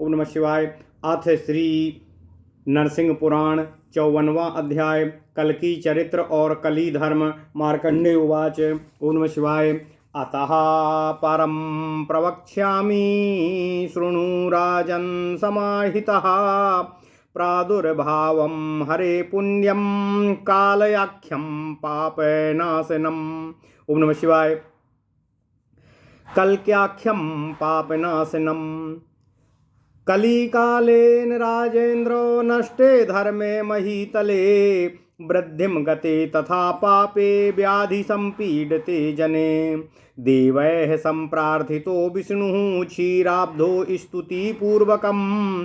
ओम नमः शिवाय। अथ श्री नरसिंह पुराण 54वां अध्याय कल्की चरित्र और कली धर्म। मार्कंडेय उवाच। ओम नमः शिवाय। अतः परं प्रवक्ष्यामि शृणु राजन् समाहितः प्रादुर्भावं हरे पुण्यं कालयाख्यं पापनाशनम्। ओम नमः शिवाय। कल्क्याख्यं पापनाशनम्। कलिकालेन राजेन्द्रो नष्टे धर्मे महीतले वृद्धिं गते तथा पापे व्याधि संपीडते जने देवैः संप्रार्थितो विष्णुः क्षीराब्धो स्तुतिपूर्वकम्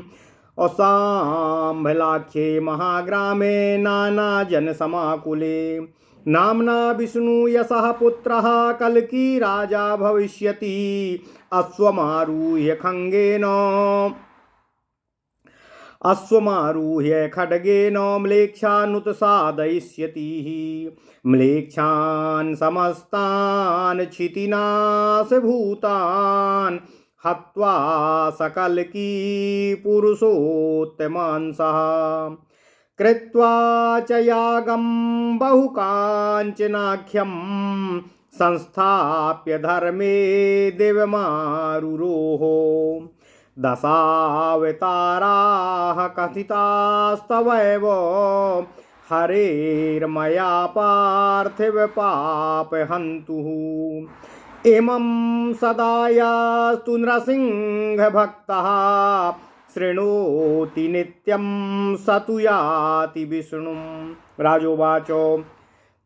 असाम्भलाख्ये महाग्रामे नानाजनसमाकुले नाम्ना विष्णु यशः पुत्रः कल्की राजा भविष्यति अश्वमारूह्य खड्गेन म्लेच्छानुत्सादयिष्यति म्लेच्छान् समस्तान् क्षितिनाशभूतान् हत्वा सकल्की पुरुषोत्तमान् सः कृत्वा च यागं बहुकाञ्चनाख्यं संस्थाप्य धर्मे देवमारुरोः दशावताराः कथितास्तवैव हरेर्मया पार्थिव पापहन्तुः इमं सदा यास्तु नृसिंहभक्तः शृणोति नित्यं स तु याति विष्णुं। राजोवाच।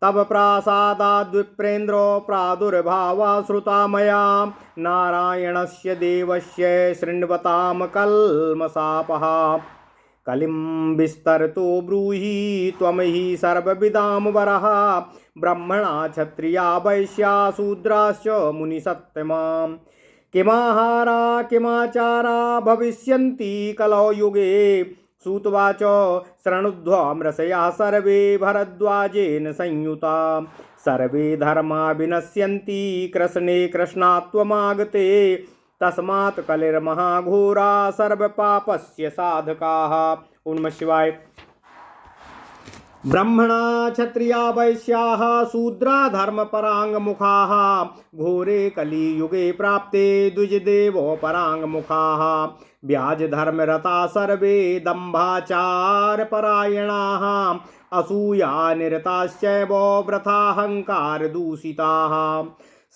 तब प्रासादाद्विप्रेन्द्रो प्रादुर्भावा श्रुता मया नारायणस्य देवस्य शृण्वतां कल्मषापः कलिं विस्तरतो ब्रूहि त्वं हि सर्वविदां वरः ब्रह्मणा क्षत्रिया वैश्या शूद्राश्च मुनिसत्तमां किमाहारा किमाचारा भविष्यन्ति कलौ युगे। सूतवाच। शृणुध्वमृषया सर्वे भरद्वाजेन संयुता सर्वे धर्मा विनश्यन्ति कृष्णे कृष्णात्वमागते तस्मात् कलिर्महाघोरा सर्वपापस्य साधकाः। ओम नमः शिवाय। ब्रह्मणा क्षत्रिया वैश्याः शूद्रा धर्मपराङ्गमुखाः घोरे कलियुगे प्राप्ते द्विजदेवोपराङ्गमुखाः व्याजधर्मरता सर्वे दम्भाचारपरायणाः असूयानिरताश्चैव व्रताहङ्कारदूषिताः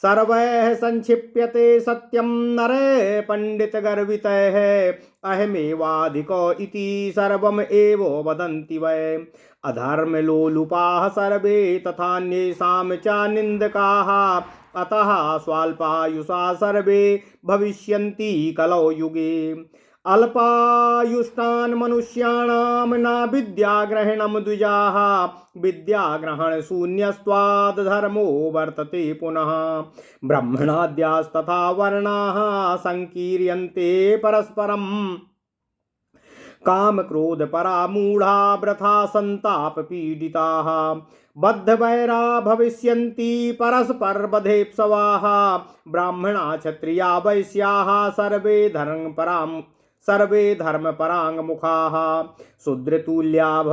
सर्वैः संक्षिप्यते सत्यं नरे पंडितगर्वितैः अहमेवाधिको इति सर्वम् एव वदन्ति वै अधर्मलोलुपाः सर्वे तथान्येषां च निन्दकाः अतः स्वाल्पायुषा सर्वे भविष्यन्ति कलौ युगे अल्पायुष्टान् मनुष्याणां न विद्याग्रहणं द्विजाः विद्याग्रहणशून्यस्त्वाद् धर्मो वर्तते पुनः ब्राह्मणाद्यास्तथा वर्णाः संकीर्यन्ते परस्परम् काम क्रोध परामूढ़ा वृथा संताप पीडिताः बद्धवैरा भविष्यन्ति परस्पर बधेप्सवाः ब्राह्मणा क्षत्रिया वैश्याः सर्वे धर्मपराङ्गमुखाः शूद्रतुल्या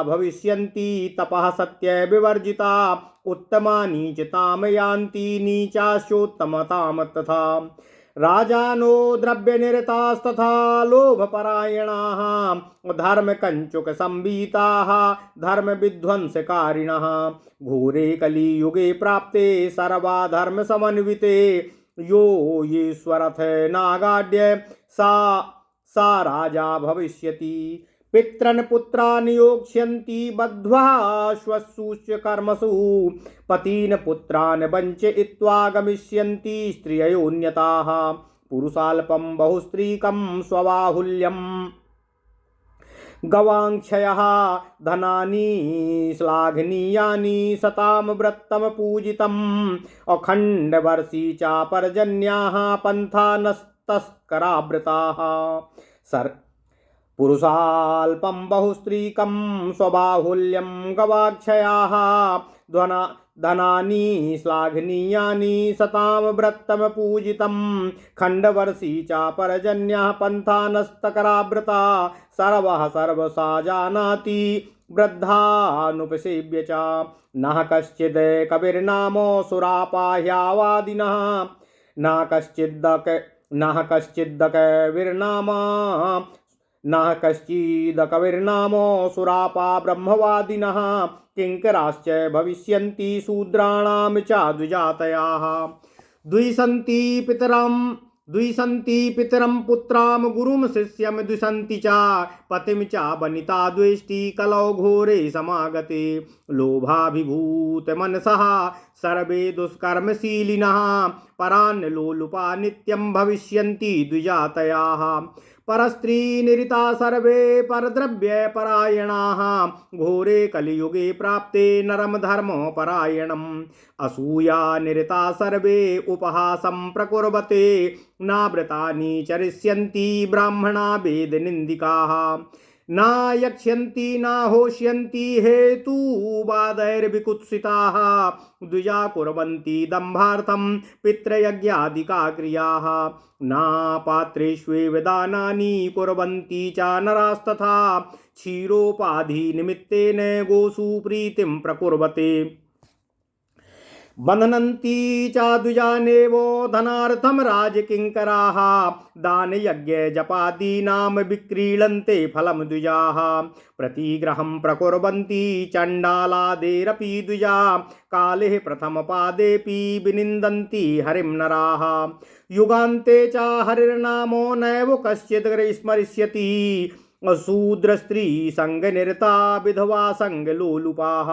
भविष्यन्ति तपः सत्य विवर्जिता उत्तमा नीचताम यान्ति नीचाश्चोत्तमताम तथा राजानो द्रव्यनिरतास्तथा लोभपरायणाः धर्मकञ्चुकसंवीताः धर्मविध्वंसकारिणः घोरे कलियुगे प्राप्ते सर्वाधर्मसमन्विते यो ईश्वरथ नागाढ्य सा राजा भविष्यति पितॄन् पुत्रान् योक्ष्यन्ति बद्ध्वा श्वश्रूश्च कर्मसु पतीन् पुत्रान् वञ्चयित्वा गमिष्यन्ति स्त्रिययोन्यताः पुरुषाल्पं बहुस्त्रीकं स्वबाहुल्यं गवाङ्क्षयः धनानि श्लाघनीयानि सतां व्रतं पूजितम् अखण्डवर्षी चापर्जन्याः पन्था नस्तस्करावृताः पुरुषाल्पं बहुस्त्रीकं स्वबाहुल्यं गवाक्षयाः धनानि श्लाघनीयानि सतां व्रतम पूजितं खण्डवर्षी चापरजन्यः पन्थानस्तकराव्रता सर्वः सर्वसा जानाति वृद्धानुपसेव्य च नः कश्चिद् कविर्नामो सुरापाह्यावादिनः नः कश्चिदकविर्नामो सुरापा ब्रह्मवादिनः किङ्कराश्च भविष्यन्ति शूद्राणां च द्विजातयाः द्विसन्ति पितरं पुत्रां गुरुं शिष्यं द्विसन्ति च पतिं च वनिता द्वेष्टि कलौ घोरे समागते लोभाभिभूतमनसः सर्वे दुष्कर्मशीलिनः परान्लोलुपा नित्यं भविष्यन्ति द्विजातयाः परस्त्री निरिता सर्वे परद्रव्यपरायणाः घोरे कलियुगे प्राप्ते नरम धर्मो परायणम् असूया निरिता सर्वे उपहासं प्रकुर्वते नाव्रतानि चरिष्यन्ति ब्राह्मणा वेदनिन्दिकाः न यक्ष्यन्ति न होष्यन्ति हेतुवादैर्विकुत्सिताः द्विजा कुर्वन्ति दम्भार्थं पितृयज्ञादिका क्रियाः न पात्रेष्वेव दानानि कुर्वन्ति च नरास्तथा क्षीरोपाधिनिमित्तेन गोषु प्रीतिं प्रकुर्वते बन्धनन्ति च द्विजानेवो धनार्थं राजकिङ्कराः दानयज्ञजपादीनां विक्रीडन्ते फलं द्विजाः प्रतिग्रहं प्रकुर्वन्ति चण्डालादेरपि द्विजा काले प्रथमपादेऽपि विनिन्दन्ति हरिं नराः युगान्ते च हरिर्नामो नैव कश्चित् स्मरिष्यति शूद्रस्त्री संगनिरता विधवा संगलोलुपाः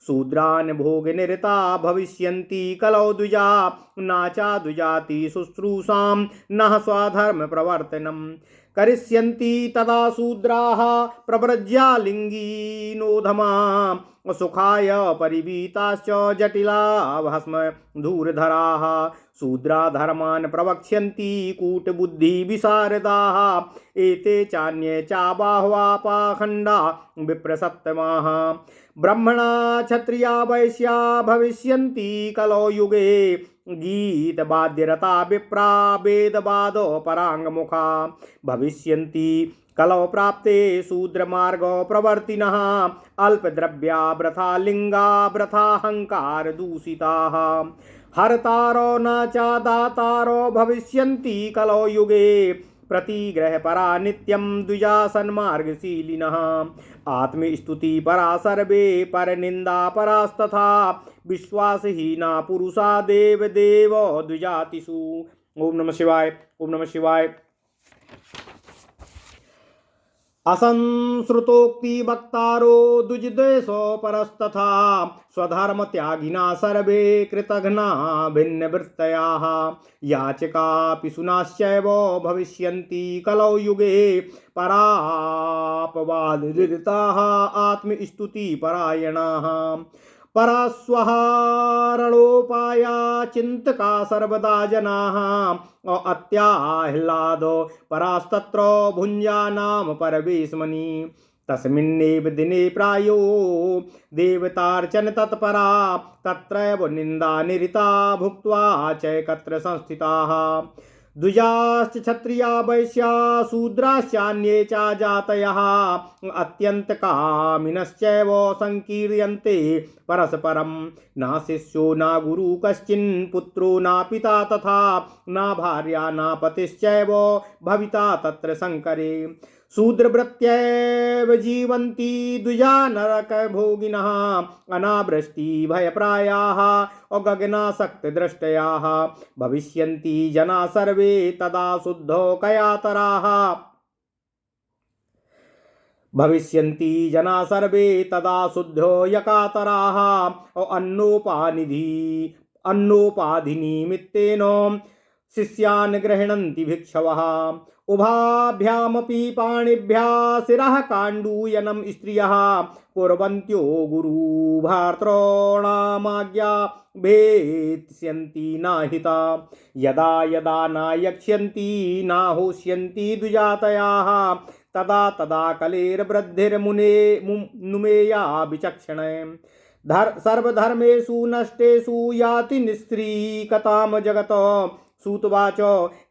शूद्रान् भोगनिरता भविष्यन्ति कलौ द्विजा नाचा द्विजाति शुश्रूषां नः स्वधर्म प्रवर्तनम् करिष्यन्ति तदा शूद्राः प्रव्रज्यालिङ्गिनोधमा सुखाय परिवीताश्च जटिला भस्म धूर्धराः शूद्रा धर्मान् प्रवक्ष्यन्ति कूटबुद्धिविशारदाः एते चान्ये च बाह्वा पाखण्डा विप्रसत्तमाः ब्रह्मणा क्षत्रिया वैश्या भविष्यन्ति कलौ युगे गीतवाद्यरता विप्रा वेदवादो पराङ्गमुखा भविष्यन्ति कलौ प्राप्ते शूद्रमार्ग प्रवर्तिनः अल्पद्रव्या व्रथा लिंगा व्रथाहंकार दूषिताः हरतारो न च दातारो भविष्यन्ति कलौ युगे प्रतिग्रह परा नित्यं द्विजा सन्मार्गशीलिनः आत्मस्तुति परा सर्वे परनिंदा परास्तथा विश्वासहीना पुरुषा देव देव द्विजातिषु। ओम नमः शिवाय। ओम नमः शिवाय। असंश्रुतोक्ति वक्तारो द्विजदेशो परस्तथा स्वधर्म त्यागिना सर्वे कृतघ्ना भिन्नवृत्तयाः याचका पिशुनाश्चैव भविष्यन्ति कलौ युगे परापवादनिरताः आत्मस्तुति परायणाः परास्वहारणोपाया चिंतका सर्वदा जनाः अत्याह्लादो परास्तत्र भुञ्जानां परवेश्मनि तस्मिन्नेव दिने प्रायो देवतार्चन तत्परा तत्रैव निंदा निरिता भुक्त्वा चैकत्र संस्थिताः द्विजाश्च क्षत्रिया वैश्या शूद्राश्चान्ये च जातयः अत्यन्तकामिनश्चैव संकीर्यन्ते परस्परं न शिष्यो न गुरु कश्चिन् पुत्रो न पिता तथा न भार्या न पतिश्चैव भविता तत्र संकरे शूद्रवृत्त्यैव जीवन्ति द्विजा नरकभोगिनः अनावृष्टि भयप्रायाः अगगनासक्तदृष्टयाः भविष्यन्ति जना सर्वे तदा शुद्धो कयातराः भविष्यन्ति जना सर्वे तदा शुद्धो यकातराः अन्नोपाधिनिमित्तेन शिष्यान् गृह्णन्ति भिक्षवः उभाभ्यामपि पाणिभ्यः शिरः काण्डूयनं स्त्रियः कुर्वन्त्यो गुरुभर्तॄणामाज्ञा भेत्स्यन्ति नाहिता यदा यदा न यक्ष्यन्ति न होष्यन्ति द्विजातयाः तदा तदा कलेर्वृद्धिर्मुने नुमेया विचक्षणे सर्वधर्मेषु नष्टेषु याति निस्त्रीकतां जगत। सूतवाच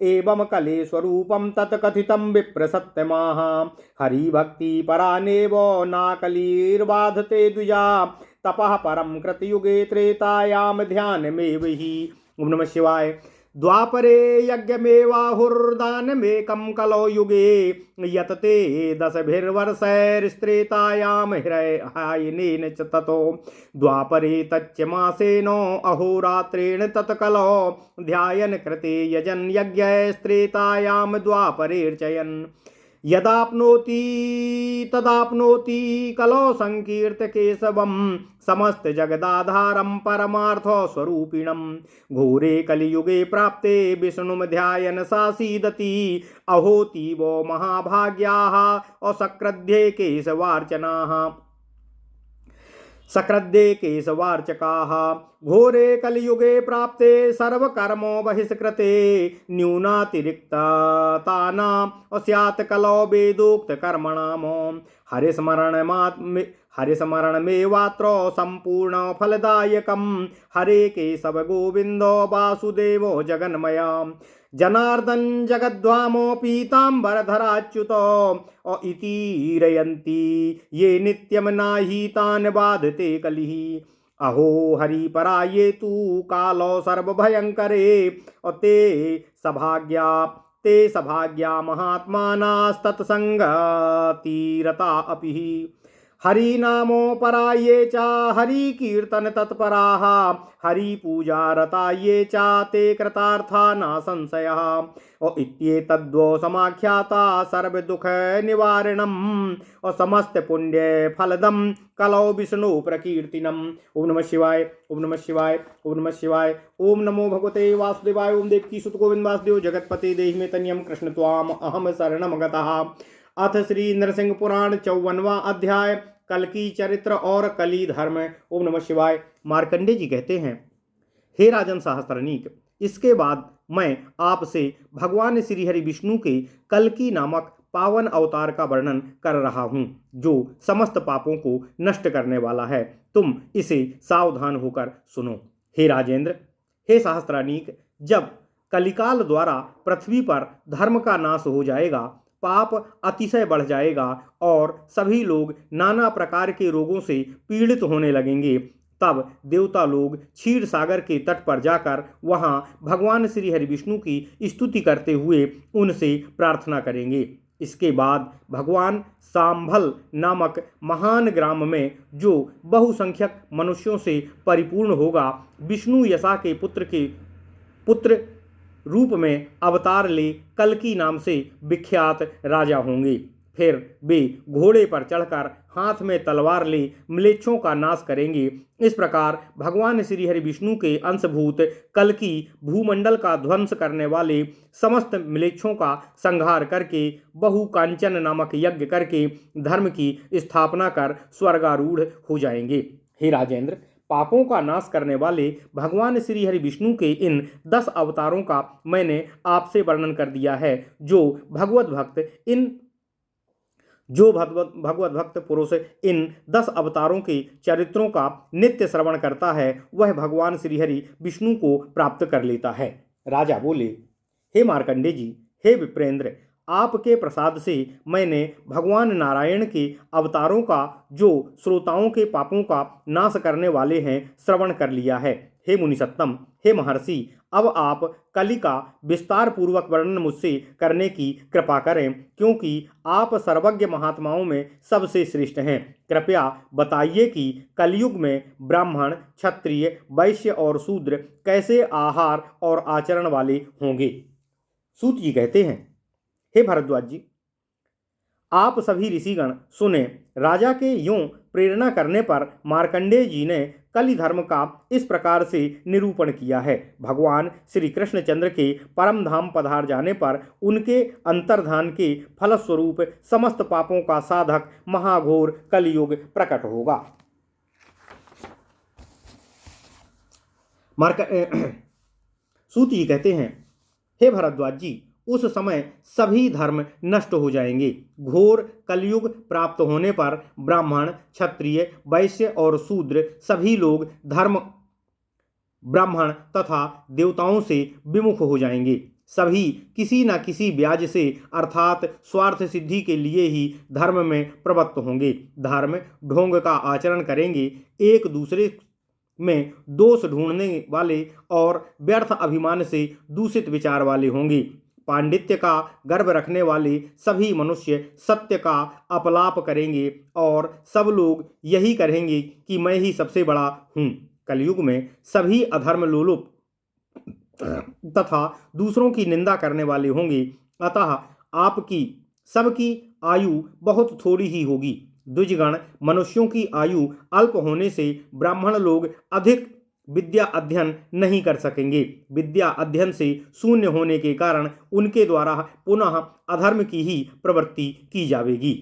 एवं कलेस्वरूपं तत्कथितं विप्रसत्यमाः। हरिभक्तिपरानेव नाकलिर्बाधते द्विजा। तपः परं कृतयुगे त्रेतायां ध्यानमेव हि। ओम नमः शिवाय। द्वापरे यज्ञमेवाहुर्दानमेकं कलौ युगे। यतते दशभिर्वर्षैस्त्रेतायां हिरहायनेन च ततो। द्वापरे तच्च मासेन अहोरात्रेण तत्कलौ। ध्यायन् कृते यजन् यज्ञैस्त्रेतायां द्वापरेर्चयन्। यदाप्नोति तदाप्नोति कलौ संकीर्त केशवं। समस्त जगदाधारं परमार्थ स्वरूपिणं। घोरे कलियुगे प्राप्ते विष्णुं ध्यायन् सासीदति। अहोति वो महाभाग्याः असक्रध्ये केशवार्चनाः। सकृद्ये केशवार्चकाः। घोरे कलियुगे प्राप्ते सर्वकर्मो बहिष्कृते। न्यूनातिरिक्तानाम् अस्यात् कलौ वेदोक्तकर्मणाम्। हरिस्मरणमेवात्र सम्पूर्ण फलदायकं। हरे केशव गोविंद वासुदेवो जगन्मया। जनार्दन जगद्वामो पीताम्बरधराच्युत। इति रयन्ति ये नित्यं नाहि तान् बाधते कलिः। अहो हरिपरा ये तु कालो सर्वभयङ्करे। ते सभाग्या महात्मानास्तत्सङ्गतिरता अपि। हरिनामो परा ये च हरिकीर्तन तत्पराः। हरिपूजा रता ये च ते कृतार्था न संशयः। इत्येतद्वो समाख्याता सर्वदुःख निवारणम्। और समस्त पुण्य फलदम कलौ विष्णु प्रकीर्तिनम। ओम नमः शिवाय। ओम नमः शिवाय। ओम नमः शिवाय। ओम नमो भगवते वासुदेवाय। ओम देवकी सुत गोविंद वासुदेव जगतपते देहि में तनियम कृष्ण त्वाम अहम शरणम गतः। अथ श्री नरसिंह पुराण 54वां अध्याय कल्की चरित्र और कली धर्म। ओम नमः शिवाय। मार्कंडे जी कहते हैं, हे राजन सहस्त्रनीक, इसके बाद मैं आपसे भगवान श्री हरि विष्णु के कल्की नामक पावन अवतार का वर्णन कर रहा हूँ, जो समस्त पापों को नष्ट करने वाला है। तुम इसे सावधान होकर सुनो। हे राजेंद्र, हे सहस्त्रानीक, जब कलिकाल द्वारा पृथ्वी पर धर्म का नाश हो जाएगा, पाप अतिशय बढ़ जाएगा और सभी लोग नाना प्रकार के रोगों से पीड़ित होने लगेंगे, तब देवता लोग क्षीर सागर के तट पर जाकर वहां भगवान श्री हरि विष्णु की स्तुति करते हुए उनसे प्रार्थना करेंगे। इसके बाद भगवान सांभल नामक महान ग्राम में, जो बहुसंख्यक मनुष्यों से परिपूर्ण होगा, विष्णु यशा के पुत्र रूप में अवतार ले कल्की नाम से विख्यात राजा होंगे। फिर वे घोड़े पर चढ़कर हाथ में तलवार ले म्लेच्छों का नाश करेंगे। इस प्रकार भगवान श्री हरि विष्णु के अंशभूत कल्की भूमंडल का ध्वंस करने वाले समस्त म्लेच्छों का संहार करके बहु कांचन नामक यज्ञ करके धर्म की स्थापना कर स्वर्गारूढ़ हो जाएंगे। हे राजेंद्र, पापों का नाश करने वाले भगवान श्री हरि विष्णु के इन 10 अवतारों का मैंने आपसे वर्णन कर दिया है। जो भगवत भक्त पुरुष इन 10 अवतारों के चरित्रों का नित्य श्रवण करता है, वह भगवान श्री हरि विष्णु को प्राप्त कर लेता है। राजा बोले, हे मार्कंडे जी, हे विप्रेंद्र, आपके प्रसाद से मैंने भगवान नारायण के अवतारों का, जो श्रोताओं के पापों का नाश करने वाले हैं, श्रवण कर लिया है। हे मुनिसत्तम, हे महर्षि, अब आप कली का विस्तार पूर्वक वर्णन मुझसे करने की कृपा करें, क्योंकि आप सर्वज्ञ महात्माओं में सबसे श्रेष्ठ हैं। कृपया बताइए कि कलयुग में ब्राह्मण, क्षत्रिय, वैश्य और शूद्र कैसे आहार और आचरण वाले होंगे। सूत जी कहते हैं, हे भरद्वाज जी, आप सभी ऋषिगण सुने। राजा के यूं प्रेरणा करने पर मार्कंडेय जी ने कलि धर्म का इस प्रकार से निरूपण किया है। भगवान श्री कृष्णचंद्र के परम धाम पधार जाने पर उनके अंतर्धान के फलस्वरूप समस्त पापों का साधक महाघोर कलियुग प्रकट होगा। सूत जी कहते हैं, हे भरद्वाज जी, उस समय सभी धर्म नष्ट हो जाएंगे। घोर कलयुग प्राप्त होने पर ब्राह्मण, क्षत्रिय, वैश्य और शूद्र सभी लोग धर्म, ब्राह्मण तथा देवताओं से विमुख हो जाएंगे। सभी किसी न किसी ब्याज से अर्थात स्वार्थ सिद्धि के लिए ही धर्म में प्रवृत्त होंगे। धर्म ढोंग का आचरण करेंगे, एक दूसरे में दोष ढूंढने वाले और व्यर्थ अभिमान से दूषित विचार वाले होंगे। पांडित्य का गर्व रखने वाले सभी मनुष्य सत्य का अपलाप करेंगे और सब लोग यही कहेंगे कि मैं ही सबसे बड़ा हूँ। कलयुग में सभी अधर्म लोलुप तथा दूसरों की निंदा करने वाले होंगे, अतः आपकी सबकी आयु बहुत थोड़ी ही होगी। द्विजगण, मनुष्यों की आयु अल्प होने से ब्राह्मण लोग अधिक विद्या अध्ययन नहीं कर सकेंगे। विद्या अध्ययन से शून्य होने के कारण उनके द्वारा पुनः अधर्म की ही प्रवृत्ति की जाएगी।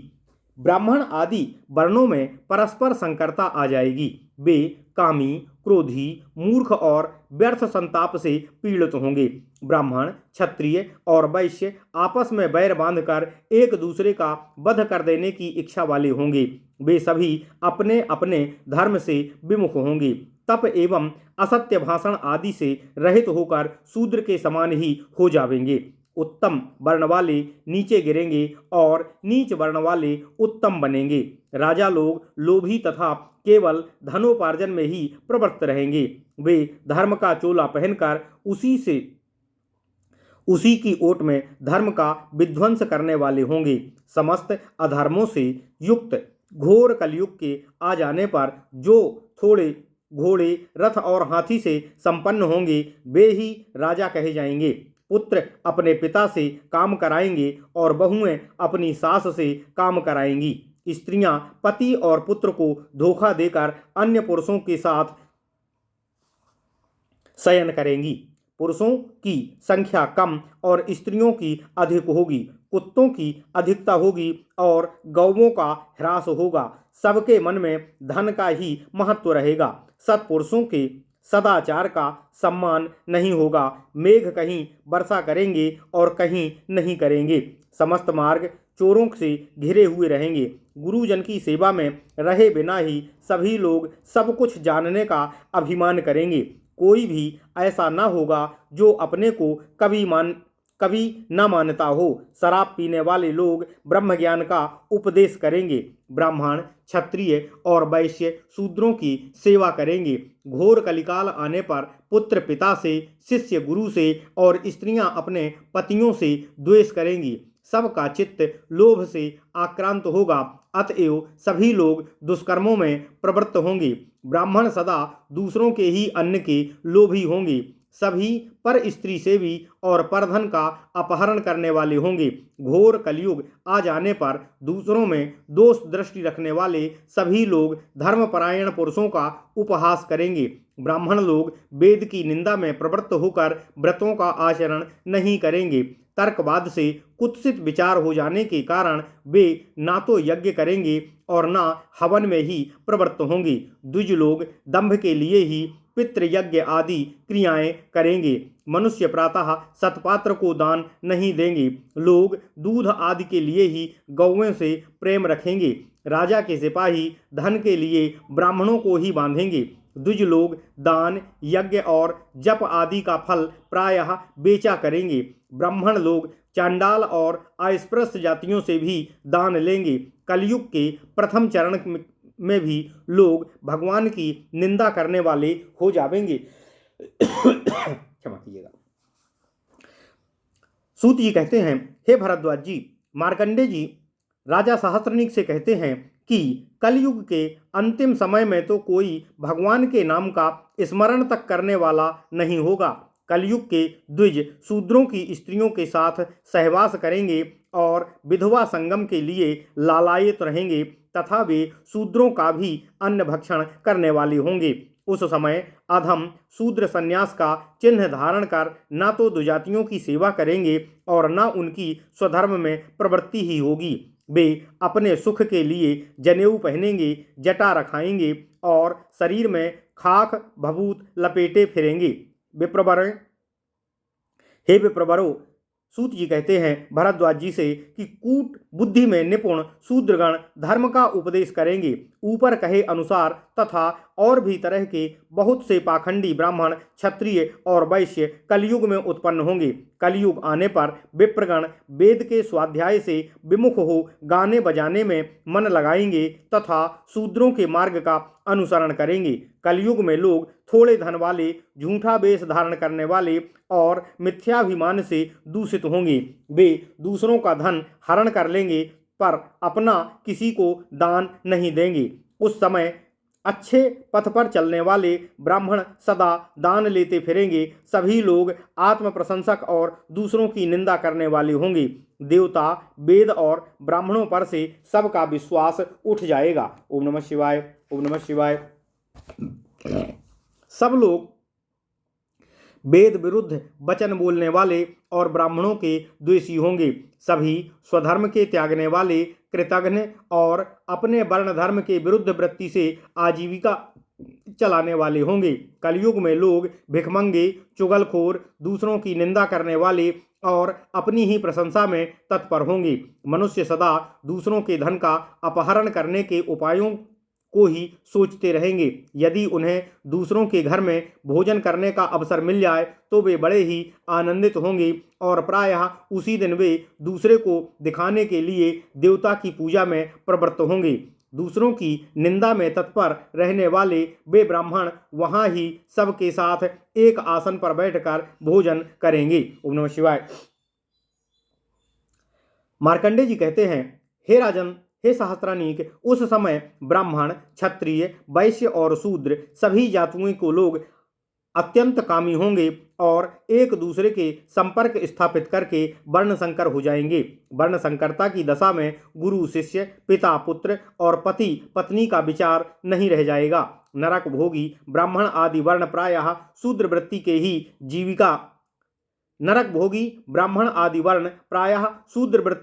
ब्राह्मण आदि वर्णों में परस्पर संकरता आ जाएगी। वे कामी, क्रोधी, मूर्ख और व्यर्थ संताप से पीड़ित होंगे। ब्राह्मण, क्षत्रिय और वैश्य आपस में बैर बांधकर एक दूसरे का वध कर देने की इच्छा वाले होंगे। वे सभी अपने अपने धर्म से विमुख होंगे। तप एवं असत्य भाषण आदि से रहित होकर शूद्र के समान ही हो जाएंगे। उत्तम वर्ण वाले नीचे गिरेंगे और नीच वर्ण वाले उत्तम बनेंगे। राजा लोग लोभी तथा केवल धनोपार्जन में ही प्रवृत्त रहेंगे। वे धर्म का चोला पहनकर उसी की ओट में धर्म का विध्वंस करने वाले होंगे। समस्त अधर्मों से युक्त घोर कलयुग के आ जाने पर जो थोड़े घोड़े, रथ और हाथी से संपन्न होंगे, वे ही राजा कहे जाएंगे। पुत्र अपने पिता से काम कराएंगे और बहुएं अपनी सास से काम कराएंगी। स्त्रियां पति और पुत्र को धोखा देकर अन्य पुरुषों के साथ शयन करेंगी। पुरुषों की संख्या कम और स्त्रियों की अधिक होगी। कुत्तों की अधिकता होगी और गौवों का ह्रास होगा। सबके मन में धन का ही महत्व रहेगा। सत्पुरुषों के सदाचार का सम्मान नहीं होगा। मेघ कहीं वर्षा करेंगे और कहीं नहीं करेंगे। समस्त मार्ग चोरों से घिरे हुए रहेंगे। गुरुजन की सेवा में रहे बिना ही सभी लोग सब कुछ जानने का अभिमान करेंगे। कोई भी ऐसा न होगा जो अपने को कभी न मानता हो। शराब पीने वाले लोग ब्रह्म ज्ञान का उपदेश करेंगे। ब्राह्मण, क्षत्रिय और वैश्य शूद्रों की सेवा करेंगे। घोर कलिकाल आने पर पुत्र पिता से, शिष्य गुरु से और स्त्रियां अपने पतियों से द्वेष करेंगी। सबका चित्त लोभ से आक्रांत होगा, अतएव सभी लोग दुष्कर्मों में प्रवृत्त होंगे। ब्राह्मण सदा दूसरों के ही अन्न के लोभी होंगे। सभी पर स्त्री सेवी और परधन का अपहरण करने वाले होंगे। घोर कलयुग आ जाने पर दूसरों में दोष दृष्टि रखने वाले सभी लोग धर्मपरायण पुरुषों का उपहास करेंगे। ब्राह्मण लोग वेद की निंदा में प्रवृत्त होकर व्रतों का आचरण नहीं करेंगे। तर्कवाद से कुत्सित विचार हो जाने के कारण वे ना तो यज्ञ करेंगे और ना हवन में ही प्रवृत्त होंगे। द्विज लोग दंभ के लिए ही पितृयज्ञ आदि क्रियाएं करेंगे। मनुष्य प्रातः सतपात्र को दान नहीं देंगे। लोग दूध आदि के लिए ही गौओं से प्रेम रखेंगे। राजा के सिपाही धन के लिए ब्राह्मणों को ही बांधेंगे। द्विज लोग दान, यज्ञ और जप आदि का फल प्रायः बेचा करेंगे। ब्राह्मण लोग चांडाल और अस्पृश्य जातियों से भी दान लेंगे। कलयुग के प्रथम चरण में भी लोग भगवान की निंदा करने वाले हो जाएंगे। क्षमा कीजिएगा। सूत जी कहते हैं, हे भरद्वाज जी, मार्कंडे जी राजा सहस्त्रनीक से कहते हैं कि कलयुग के अंतिम समय में तो कोई भगवान के नाम का स्मरण तक करने वाला नहीं होगा। कलयुग के द्विज शूद्रों की स्त्रियों के साथ सहवास करेंगे और विधवा संगम के लिए लालायित रहेंगे तथा वे शूद्रों का भी अन्न भक्षण करने वाले होंगे। उस समय अधम शूद्र संन्यास का चिन्ह धारण कर न तो दुजातियों की सेवा करेंगे और न उनकी स्वधर्म में प्रवृत्ति ही होगी। वे अपने सुख के लिए जनेऊ पहनेंगे, जटा रखाएंगे और शरीर में खाक भभूत लपेटे फिरेंगे। विप्रवर, हे विप्रवरों, सूत जी कहते हैं भरद्वाज जी से कि कूट बुद्धि में निपुण शूद्रगण धर्म का उपदेश करेंगे। ऊपर कहे अनुसार तथा और भी तरह के बहुत से पाखंडी ब्राह्मण, क्षत्रिय और वैश्य कलयुग में उत्पन्न होंगे। कलयुग आने पर विप्रगण वेद के स्वाध्याय से विमुख हो गाने बजाने में मन लगाएंगे तथा शूद्रों के मार्ग का अनुसरण करेंगे। कलयुग में लोग थोड़े धन वाले, झूठा वेश धारण करने वाले और मिथ्याभिमान से दूषित होंगे। वे दूसरों का धन हरण कर लेंगे पर अपना किसी को दान नहीं देंगे। उस समय अच्छे पथ पर चलने वाले ब्राह्मण सदा दान लेते फिरेंगे। सभी लोग आत्म प्रशंसक और दूसरों की निंदा करने वाले होंगे। देवता, वेद और ब्राह्मणों पर से सबका विश्वास उठ जाएगा। ओम नमः शिवाय, ओम नमः शिवाय। सब लोग वेद विरुद्ध वचन बोलने वाले और ब्राह्मणों के द्वेषी होंगे। सभी स्वधर्म के त्यागने वाले, कृतघ्न और अपने वर्ण धर्म के विरुद्ध वृत्ति से आजीविका चलाने वाले होंगे। कलयुग में लोग भिखमंगे, चुगलखोर, दूसरों की निंदा करने वाले और अपनी ही प्रशंसा में तत्पर होंगे। मनुष्य सदा दूसरों के धन का अपहरण करने के उपायों को ही सोचते रहेंगे। यदि उन्हें दूसरों के घर में भोजन करने का अवसर मिल जाए तो वे बड़े ही आनंदित होंगे और प्रायः उसी दिन वे दूसरे को दिखाने के लिए देवता की पूजा में प्रवृत्त होंगे। दूसरों की निंदा में तत्पर रहने वाले वे ब्राह्मण वहां ही सबके साथ एक आसन पर बैठकर भोजन करेंगे। ओम नमः शिवाय। मार्कंडेय जी कहते हैं, हे राजन, हे सहस्त्रानीक, उस समय ब्राह्मण, क्षत्रिय, वैश्य और शूद्र सभी जातियों को लोग अत्यंत कामी होंगे और एक दूसरे के संपर्क स्थापित करके वर्ण संकर हो जाएंगे। वर्ण संकरता की दशा में गुरु शिष्य, पिता पुत्र और पति पत्नी का विचार नहीं रह जाएगा। नरक भोगी ब्राह्मण आदि वर्ण प्रायः शूद्र वृत्ति के ही जीविका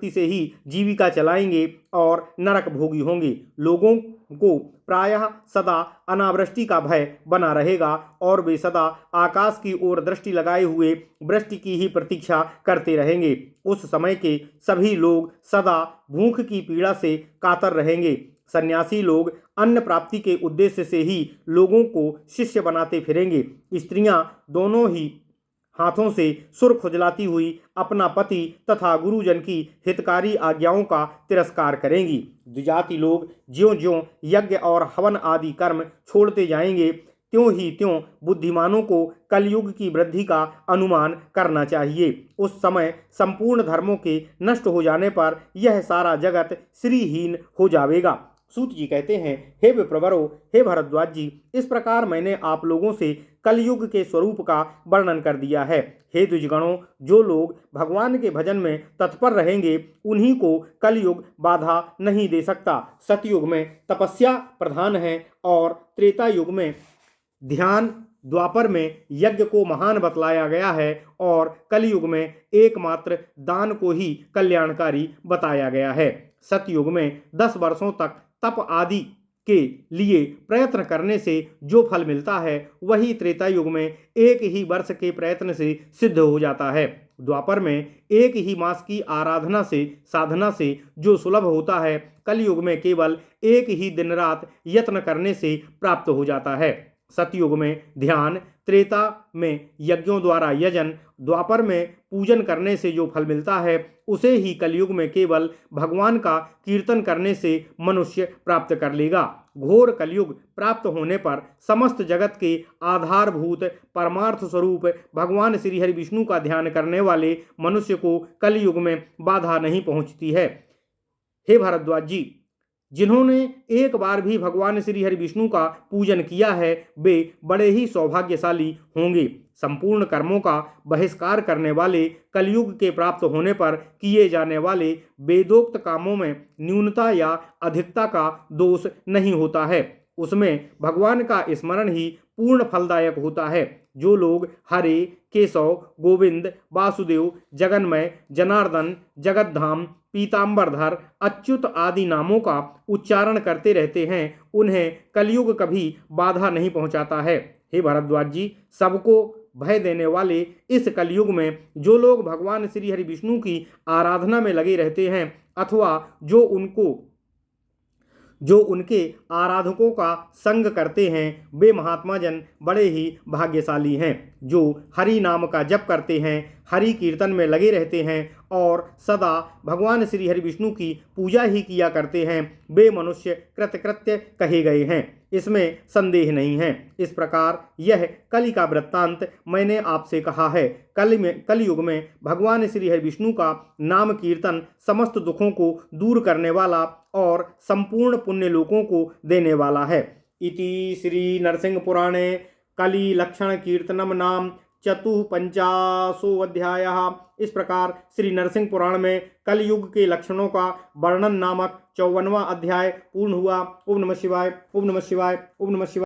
से ही जीविका चलाएंगे और नरक भोगी होंगे। लोगों को प्रायः सदा अनावृष्टि का भय बना रहेगा और वे सदा आकाश की ओर दृष्टि लगाए हुए वृष्टि की ही प्रतीक्षा करते रहेंगे। उस समय के सभी लोग सदा भूख की पीड़ा से कातर रहेंगे। सन्यासी लोग अन्न प्राप्ति के उद्देश्य से ही लोगों को शिष्य बनाते फिरेंगे। स्त्रियां दोनों ही हाथों से सुर खुजलाती हुई अपना पति तथा गुरुजन की हितकारी आज्ञाओं का तिरस्कार करेंगी। द्विजाति लोग ज्यों ज्यों यज्ञ और हवन आदि कर्म छोड़ते जाएंगे त्यों ही त्यों बुद्धिमानों को कलयुग की वृद्धि का अनुमान करना चाहिए। उस समय संपूर्ण धर्मों के नष्ट हो जाने पर यह सारा जगत श्रीहीन हो जाएगा। सूत जी कहते हैं, हे विप्रवरो, हे भरद्वाज जी, इस प्रकार मैंने आप लोगों से कलयुग के स्वरूप का वर्णन कर दिया है। हे द्विजगणों, जो लोग भगवान के भजन में तत्पर रहेंगे उन्हीं को कलयुग बाधा नहीं दे सकता। सतयुग में तपस्या प्रधान है और त्रेता युग में ध्यान, द्वापर में यज्ञ को महान बतलाया गया है और कलयुग में एकमात्र दान को ही कल्याणकारी बताया गया है। सतयुग में 10 वर्षों तक तप आदि के लिए प्रयत्न करने से जो फल मिलता है वही त्रेता युग में एक ही वर्ष के प्रयत्न से सिद्ध हो जाता है। द्वापर में एक ही मास की आराधना से, साधना से जो सुलभ होता है कलयुग में केवल एक ही दिन रात यत्न करने से प्राप्त हो जाता है। सतयुग में ध्यान, त्रेता में यज्ञों द्वारा यजन, द्वापर में पूजन करने से जो फल मिलता है उसे ही कलयुग में केवल भगवान का कीर्तन करने से मनुष्य प्राप्त कर लेगा। घोर कलयुग प्राप्त होने पर समस्त जगत के आधारभूत परमार्थ स्वरूप भगवान श्री हरि विष्णु का ध्यान करने वाले मनुष्य को कलयुग में बाधा नहीं पहुंचती है। हे भारद्वाज जी, जिन्होंने एक बार भी भगवान श्री हरि विष्णु का पूजन किया है वे बड़े ही सौभाग्यशाली होंगे। संपूर्ण कर्मों का बहिष्कार करने वाले कलयुग के प्राप्त होने पर किए जाने वाले वेदोक्त कामों में न्यूनता या अधिकता का दोष नहीं होता है। उसमें भगवान का स्मरण ही पूर्ण फलदायक होता है। जो लोग हरे, केशव, गोविंद, वासुदेव, जगन्मय, जनार्दन, जगद्धाम, पीताम्बरधर, अच्युत आदि नामों का उच्चारण करते रहते हैं उन्हें कलयुग कभी बाधा नहीं पहुंचाता है। हे भरद्वाज जी, सबको भय देने वाले इस कलयुग में जो लोग भगवान श्री हरि विष्णु की आराधना में लगे रहते हैं अथवा जो उनके आराधकों का संग करते हैं, वे महात्मा जन बड़े ही भाग्यशाली हैं। जो हरि नाम का जप करते हैं, हरि कीर्तन में लगे रहते हैं और सदा भगवान श्री हरि विष्णु की पूजा ही किया करते हैं, वे मनुष्य कृतकृत्य कहे गए हैं, इसमें संदेह नहीं है। इस प्रकार यह कलि का वृत्तांत मैंने आपसे कहा है। कलयुग में भगवान श्री हरि विष्णु का नाम कीर्तन समस्त दुखों को दूर करने वाला और संपूर्ण पुण्य लोकों को देने वाला है। इति श्री नरसिंह पुराणे कलि लक्षण कीर्तनम नाम 54वां अध्यायः। इस प्रकार श्री नरसिंह पुराण में कलयुग के लक्षणों का वर्णन नामक 54वां अध्याय पूर्ण हुआ। ओम नमः शिवाय, ओम नमः शिवाय, ओम नमः शिवाय।